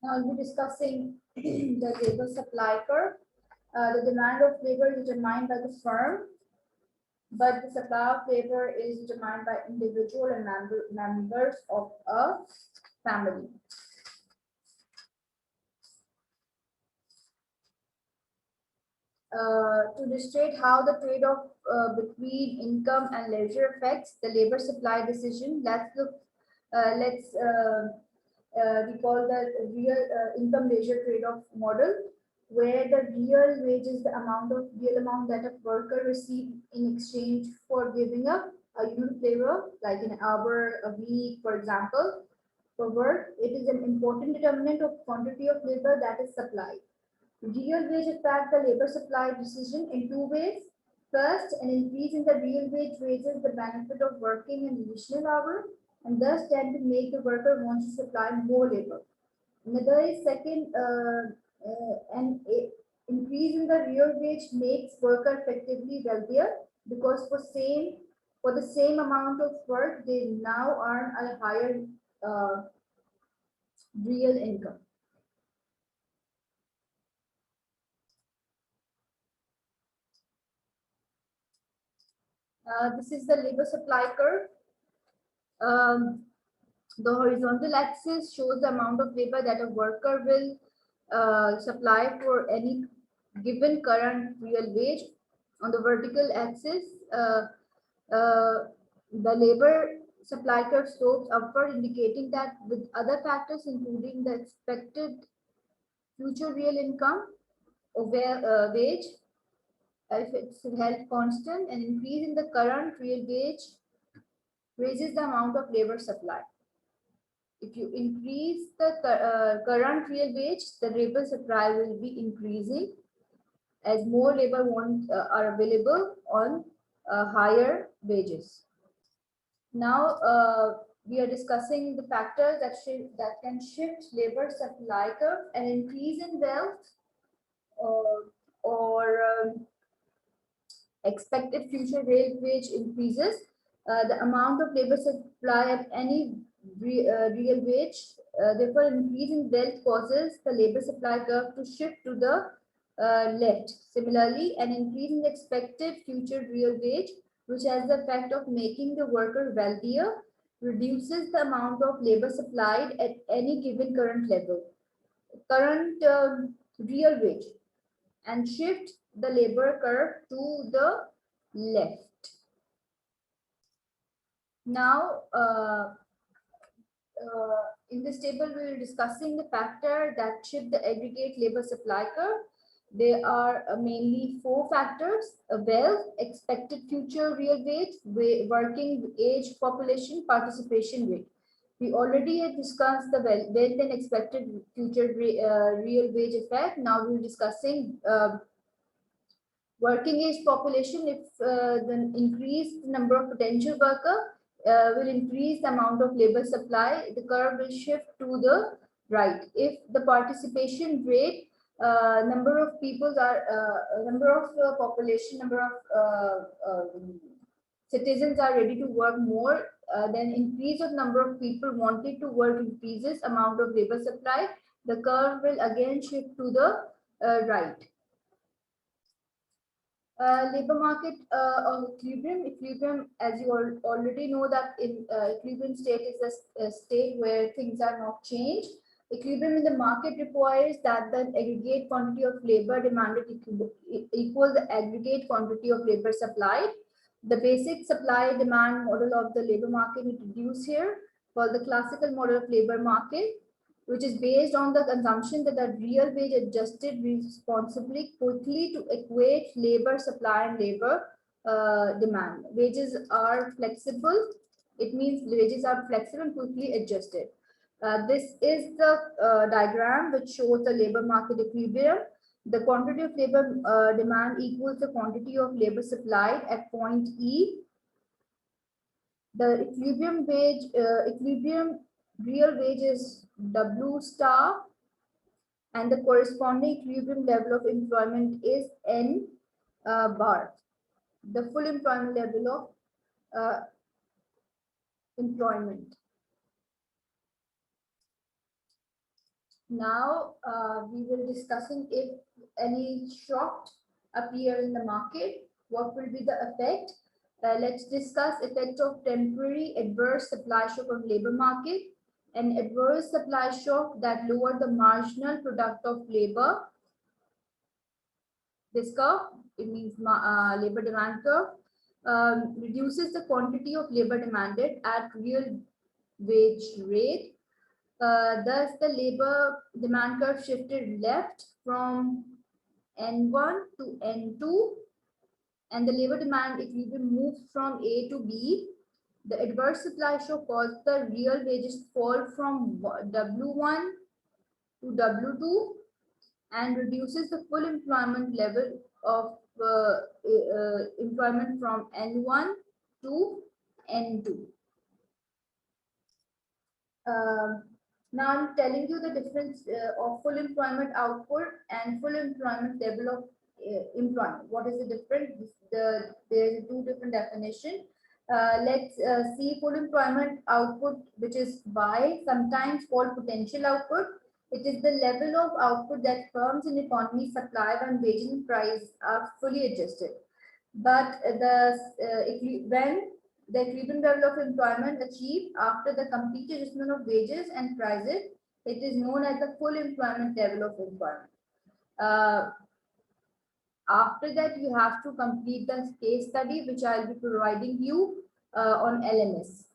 I'll be discussing the labor supply curve. The demand of labor is determined by the firm, but the supply of labor is determined by individual and members of a family. To illustrate how the trade-off between income and leisure affects the labor supply decision, let's recall the real income leisure trade-off model, where the real wage is the real amount that a worker receives in exchange for giving up a unit of labor, like an hour, a week, for example. For work, it is an important determinant of quantity of labor that is supplied. Real wage affects the labor supply decision in two ways. First, an increase in the real wage raises the benefit of working an additional hour and thus tend to make the worker want to supply more labor. Another is second, an increase in the real wage makes worker effectively wealthier because for the same amount of work they now earn a higher real income. This is the labor supply curve. The horizontal axis shows the amount of labor that a worker will supply for any given current real wage. On the vertical axis, the labor supply curve slopes upward, indicating that with other factors, including the expected future real income or wage, if it's held constant, an increase in the current real wage raises the amount of labor supply. If you increase the current real wage, the labor supply will be increasing as more labor are available on higher wages. Now we are discussing the factors that can shift labor supply curve. An increase in wealth or expected future real wage increases, the amount of labor supply at any real wage. Therefore, increase in wealth causes the labor supply curve to shift to the left. Similarly, an increase in the expected future real wage, which has the effect of making the worker wealthier, reduces the amount of labor supplied at any given current real wage, and shift the labor curve to the left. Now, in this table, we are discussing the factor that shift the aggregate labor supply curve. There are mainly four factors: wealth, expected future real wage, working age population, participation rate. We already had discussed the wealth and expected future real wage effect. Now we're discussing working age population. If the increased number of potential worker will increase the amount of labor supply, the curve will shift to the right. If the participation rate, number of people are population, number of citizens are ready to work more, then increase of number of people wanted to work increases amount of labor supply, the curve will again shift to the right. Labor market of equilibrium. Equilibrium, as you already know, that in equilibrium state is a state where things are not changed. Equilibrium in the market requires that the aggregate quantity of labor demanded equals the aggregate quantity of labor supplied. The basic supply-demand model of the labor market is introduced here for the classical model of labor market, which is based on the assumption that the real wage adjusted responsibly quickly to equate labor supply and labor demand. Wages are flexible. It means wages are flexible and quickly adjusted. This is the diagram which shows the labor market equilibrium. The quantity of labor demand equals the quantity of labor supplied at point E. The equilibrium real wage is W star, and the corresponding equilibrium level of employment is N bar, the full employment level of employment. Now we will discussing if any shock appear in the market, what will be the effect. Let's discuss effect of temporary adverse supply shock on labor market. An adverse supply shock that lower the marginal product of labor. This curve, it means labor demand curve, reduces the quantity of labor demanded at real wage rate. Thus, the labor demand curve shifted left from N1 to N2, and the labor demand equilibrium moves from A to B. The adverse supply shock caused the real wages fall from W1 to W2 and reduces the full employment level of employment from N1 to N2. Now I'm telling you the difference of full employment output and full employment level of employment. What is the difference? There's two different definition. Let's see full employment output, which is Y, sometimes called potential output. It is the level of output that firms in economy supply when wages and price are fully adjusted. But when the equilibrium level of employment achieved after the complete adjustment of wages and prices, it is known as the full employment level of employment. After that, you have to complete the case study, which I'll be providing you on LMS.